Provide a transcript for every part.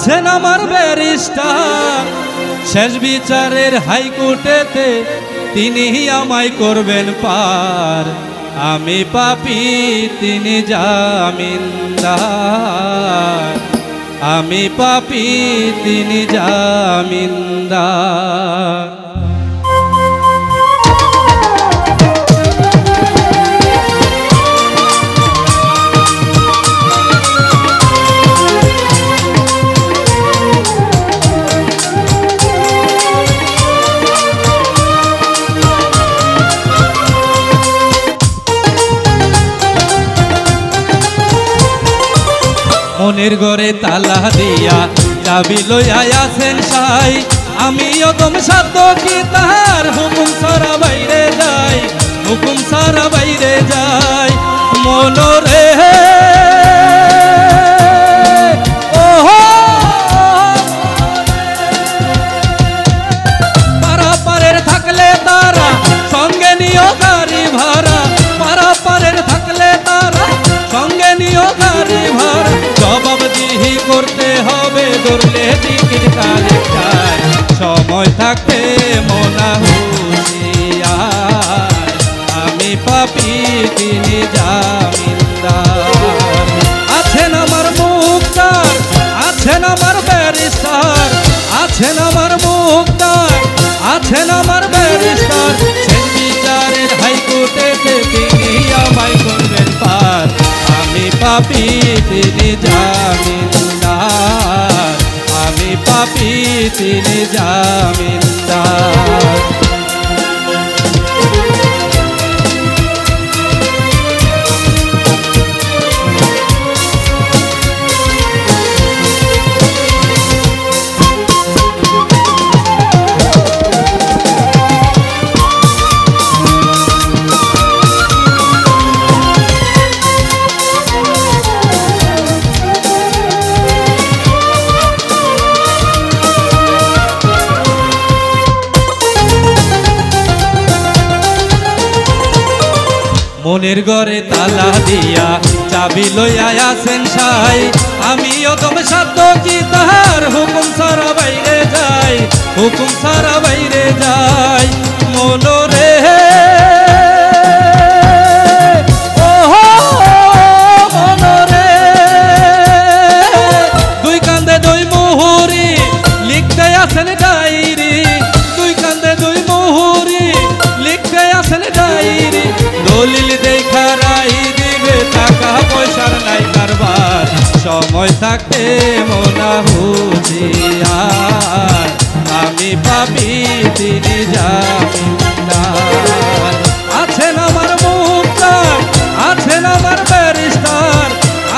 আছেন আমার ব্যারিস্টার শেষ বিচারের হাইকোর্টেতে তিনি আমায় করবেন পার আমি পাপী তিনি জামিনদার আমি পাপী তিনি জামিনদার মনের ঘরে তালা দিয়া চাবি লইয়া আছেন সাই আমিও দম সাধ্য কি তাহার হুকুম সারা বাইরে যাই হুকুম সারা বাইরে যাই মনরে পারাপারের থাকলে তারা সঙ্গে নিও গাড়ি ভাড়া পারাপারের থাকলে তারা সঙ্গে নিও গাড়ি ভাড়া জবাবদিহি করতে হবে ধরলে টিকিট কালেক্টার সময় থাকতে মনা হুঁশিয়ার আমি পাপী তিনি জামিনদার আছেন আমার মুক্তার আছেন আমার ব্যারিস্টার আছেন আমার মুক্তার আছেন আমার ব্যারিস্টার শেষ বিচারের হাইকোর্টেতে তিনি আমায় করবেন পার আমি পাপী তিনি জামিনদার আমি পাপী তিনি জামিনদার মনের ঘরে তালা দিয়া চাবি লইয়া আছেন সাই আমিও দম সাধ্য কি তাহার হুকুম সারা বাইরে যাই হুকুম সারা বাইরে যাই মনরে মনরে দুই কান্দে দুই মুহুরি লিখতে আছেন ডায়েরি দুই কান্দে দুই মুহুরি লিখতে আছেন ডায়েরি দলিল দেখা রাই দিবে টাকা পয়সার নাই কারবার সময় থাকতে মনা হুঁশিয়ার আমি পাপী তিনি জামিনদার আছেন আমার মুক্তার আছেন আমার ব্যারিস্টার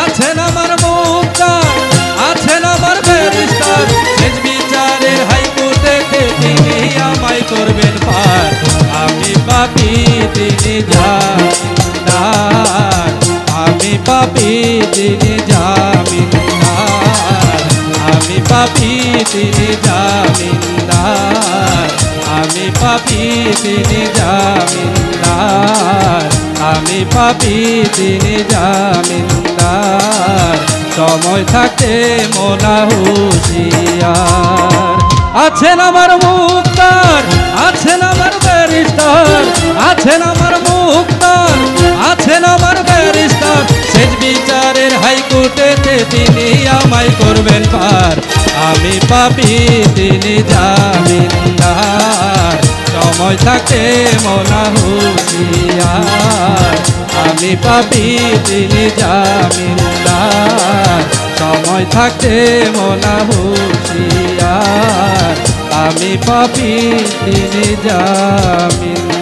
আছেন আমার মুক্তার আছেন আমার ব্যারিস্টার শেষ বিচারের হাইকোর্টেতে তিনি আমায় করবেন পার আমি পাপী তিনি জামিনদার আমি পাপী তিনি জামিনদার আমি পাপী তিনি জামিনদার আমি পাপী তিনি জামিনদার আমি পাপী তিনি জামিনদার সময় থাকতে মনা হুঁশিয়ার আছেন আমার মুক্তার আছেন আমার ব্যারিস্টার আছেন আমার মুক্তার আছেন আমার ব্যারিস্টার শেষ বিচারের হাইকোর্টেতে তিনি আমায় করবেন পার আমি পাপী তিনি জামিনদার সময় থাকতে মনা হুঁশিয়ার আমি পাপী তিনি জামিনদার সময় থাকতে মনা হুঁশিয়ার আমি পাপী তিনি জামিনদার।